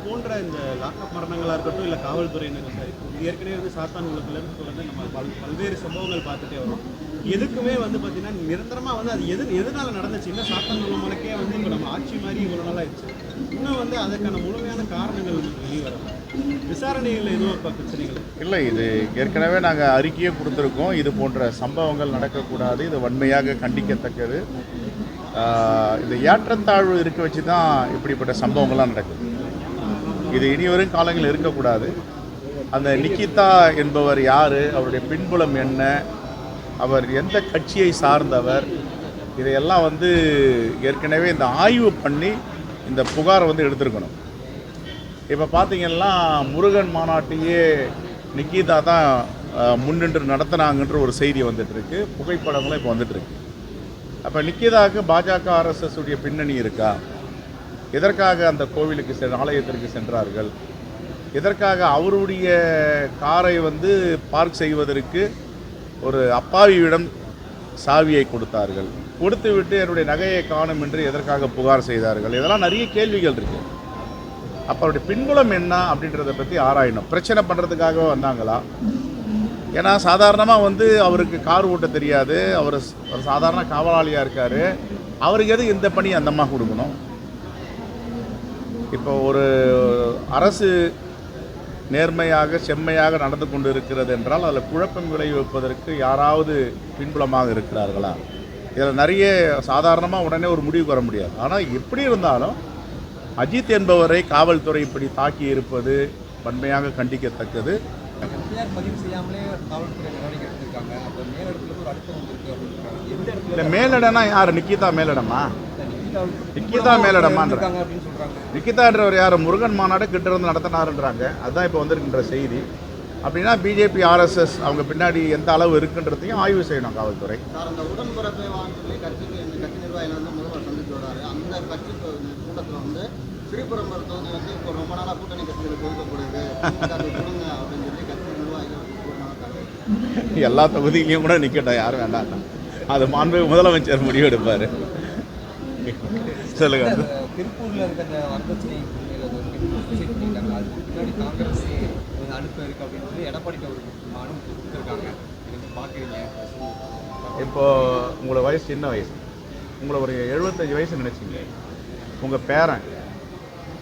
போன்ற இந்த லாக்அப் மரணங்களாக இருக்கட்டும், இல்லை காவல்துறையினர் சரி, ஏற்கனவே வந்து சாத்தான்குளத்துலேருந்து தொடர்ந்து நம்ம பல்வேறு சம்பவங்கள் பார்த்துட்டே வரோம். எதுக்குமே வந்து பார்த்தீங்கன்னா நிரந்தரமாக வந்து அது எதனால நடந்துச்சு, இன்னும் சாத்தான்குளம் மலைக்கே வந்து இப்போ நம்ம ஆட்சி மாதிரி இவ்வளோ நாள் ஆயிடுச்சு, இன்னும் வந்து அதுக்கான முழுமையான காரணங்கள் வெளிவரல. விசாரணைகள் எதுவும் இப்போ பிரச்சனைகள் இல்லை. இது ஏற்கனவே நாங்கள் அறிக்கையே கொடுத்துருக்கோம். இது போன்ற சம்பவங்கள் நடக்கக்கூடாது, இது வன்மையாக கண்டிக்கத்தக்கது. இந்த ஏற்றத்தாழ்வு இருக்க வச்சு தான் இப்படிப்பட்ட சம்பவங்கள்லாம் நடக்குது. இது இனிவரும் காலங்களில் இருக்கக்கூடாது. அந்த நிக்கிதா என்பவர் யார், அவருடைய பின்புலம் என்ன, அவர் எந்த கட்சியை சார்ந்தவர், இதையெல்லாம் வந்து ஏற்கனவே இந்த ஆய்வு பண்ணி இந்த புகாரை வந்து எடுத்துருக்கணும். இப்போ பார்த்தீங்கன்னா முருகன் மாநாட்டையே நிக்கிதா தான் முன்னின்று நடத்தினாங்கன்ற ஒரு செய்தி வந்துட்டுருக்கு, புகைப்படங்களும் இப்போ வந்துட்டுருக்கு. அப்போ நிக்கிதாவுக்கு பாஜக RSS உடைய பின்னணி இருக்கா? எதற்காக அந்த கோவிலுக்கு ஆலயத்திற்கு சென்றார்கள்? எதற்காக அவருடைய காரை வந்து பார்க் செய்வதற்கு ஒரு அப்பாவியிடம் சாவியை கொடுத்தார்கள்? கொடுத்து விட்டு என்னுடைய நகையை காணும் என்று எதற்காக புகார் செய்தார்கள்? இதெல்லாம் நிறைய கேள்விகள் இருக்குது. அப்போ அவருடைய பின்புலம் என்ன அப்படின்றத பற்றி ஆராயணும். பிரச்சனை பண்ணுறதுக்காக வந்தாங்களா? ஏன்னா சாதாரணமாக வந்து அவருக்கு கார் ஓட்ட தெரியாது, அவர் ஒரு சாதாரண காவலாளியாக இருக்கார், அவருக்கு எது இந்த பணி அந்தமாக கொடுக்கணும்? இப்போ ஒரு அரசு நேர்மையாக செம்மையாக நடந்து கொண்டு இருக்கிறது என்றால் அதில் குழப்பம் விளைவிப்பதற்கு யாராவது பின்புலமாக இருக்கிறார்களா? இதில் நிறைய சாதாரணமாக உடனே ஒரு முடிவுக்கு வர முடியாது. ஆனால் எப்படி இருந்தாலும் அஜித் என்பவரை காவல்துறை இப்படி தாக்கி இருப்பது வன்மையாக கண்டிக்கத்தக்கது. இல்லை, மேலிடம்னா யார்? நிக்கிதா மேலிடமா? நிக்கிதா மேலிடமான்ற நிக்கிதான்றவர் யார்? முருகன் மாநாடு கிட்ட இருந்து நடத்தினாருன்றாங்க. அதுதான் இப்போ வந்திருக்கின்ற செய்தி. அப்படின்னா பிஜேபி RSS அவங்க பின்னாடி எந்த அளவு இருக்குன்றதையும் ஆய்வு செய்யணும் காவல்துறை. அந்த உடன்பிறப்பை வாங்கி கட்சி நிர்வாகிகள் வந்து முதல்வர் சந்தித்து வராரு. அந்த கட்சி கூட்டத்தில் வந்து விழுப்புரம் தொகுதி வந்து இப்போ ரொம்ப நாளாக கூட்டணி கட்சிகளுக்கு ஒதுக்கப்படுது கொடுங்க அப்படின்னு சொல்லி கட்சி நிர்வாகிகள் எல்லா தொகுதியிலையும் கூட நிற்கட்டும், யாரும் வேண்டாம். அது மாண்பு முதலமைச்சர் முடிவு எடுப்பார். சொல்லுங்க. திருப்பூரில் இருக்க அந்த வரதட்சணை காங்கிரஸ் அனுப்ப இருக்கு அப்படின்னு சொல்லி எடப்பாடி அவருக்கு கொடுத்துருக்காங்க. பார்க்குறீங்க இப்போது உங்களோட வயசு சின்ன வயசு, உங்களை ஒரு 75 வயசு நினச்சிங்க, உங்கள் பேரன்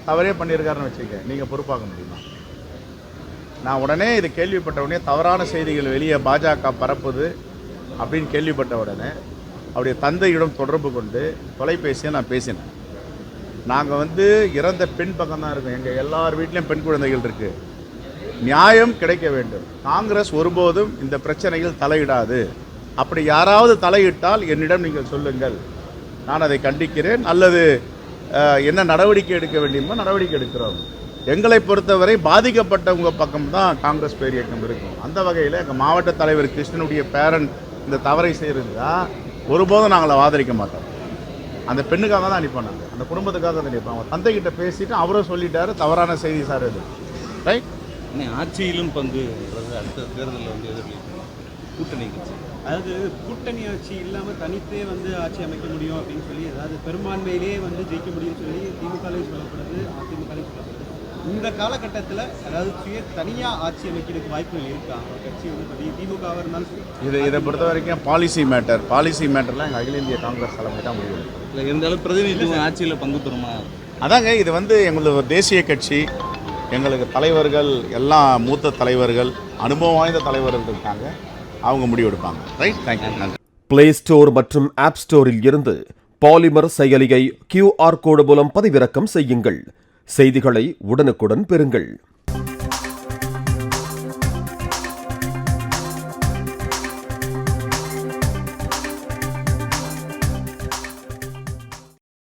தவறே பண்ணியிருக்காருன்னு வச்சுக்க, நீங்கள் பொறுப்பாக முடியுமா? நான் உடனே இது கேள்விப்பட்ட உடனே தவறான செய்திகள் வெளியே பாஜக பரப்புது அப்படின்னு கேள்விப்பட்ட உடனே அவருடைய தந்தையிடம் தொடர்பு கொண்டு தொலைபேசியை நான் பேசினேன். நாங்கள் வந்து இறந்த பெண் பக்கம் தான் இருக்கோம், எங்கள் எல்லார் வீட்லேயும் பெண் குழந்தைகள் இருக்குது, நியாயம் கிடைக்க வேண்டும். காங்கிரஸ் ஒருபோதும் இந்த பிரச்சனையில் தலையிடாது. அப்படி யாராவது தலையிட்டால் என்னிடம் நீங்கள் சொல்லுங்கள், நான் அதை கண்டிக்கிறேன், அல்லது என்ன நடவடிக்கை எடுக்க வேண்டியமோ நடவடிக்கை எடுக்கிறோம். எங்களை பொறுத்தவரை பாதிக்கப்பட்டவங்க பக்கம்தான் காங்கிரஸ் பேரியக்கம் இருக்கும். அந்த வகையில் எங்கள் மாவட்ட தலைவர் கிருஷ்ணனுடைய பேரன் இந்த தவறை செய்திருந்தா ஒருபோதும் நாங்கள் ஆதரிக்க மாட்டோம். அந்த பெண்ணுக்காக தான் அனுப்போம், நாங்கள் அந்த குடும்பத்துக்காக தான் அனுப்போம். அவங்க தந்தைக்கிட்ட பேசிட்டு அவரும் சொல்லிட்டாரு தவறான செய்தி சார் இது. ரைட். ஆட்சியிலும் பங்கு அடுத்த தேர்தலில் வந்து கூட்டணி கட்சி, அதாவது கூட்டணி ஆட்சி இல்லாமல் தனித்தே வந்து ஆட்சி அமைக்க முடியும் அப்படின்னு சொல்லி, அதாவது பெரும்பான்மையிலேயே வந்து ஜெயிக்க முடியும்னு சொல்லி திமுகலையும் சொல்லப்படுது, அதிமுகலையும் சொல்லப்படுது. இந்த காலகட்டத்தில் அதாவது தனியாக ஆட்சி அமைக்கிறதுக்கு வாய்ப்புகள் இருக்கா? கட்சி வந்து திமுகவாக இருந்தாலும் இதை பொறுத்த வரைக்கும் பாலிசி மேட்டர்லாம் எங்கள் அகில இந்திய காங்கிரஸ் தலைமை தான் முடிவு. இல்லை இருந்தாலும் பிரதிநிதித்துவம் ஆட்சியில் பங்கு பெறுமா? அதாங்க, இது வந்து எங்களது ஒரு தேசிய கட்சி, எங்களுக்கு தலைவர்கள் எல்லாம் மூத்த தலைவர்கள், அனுபவம் வாய்ந்த தலைவர்கள் இருக்காங்க, அவங்க முடிவெடுப்பாங்க. ரைட். தேங்க்யூ. நன்றி. பிளே ஸ்டோர் மற்றும் ஆப் ஸ்டோரில் இருந்து பாலிமர் செயலியை QR கோடு மூலம் பதிவிறக்கம் செய்யுங்கள். செய்திகளை உடனுக்குடன் பெறுங்கள்.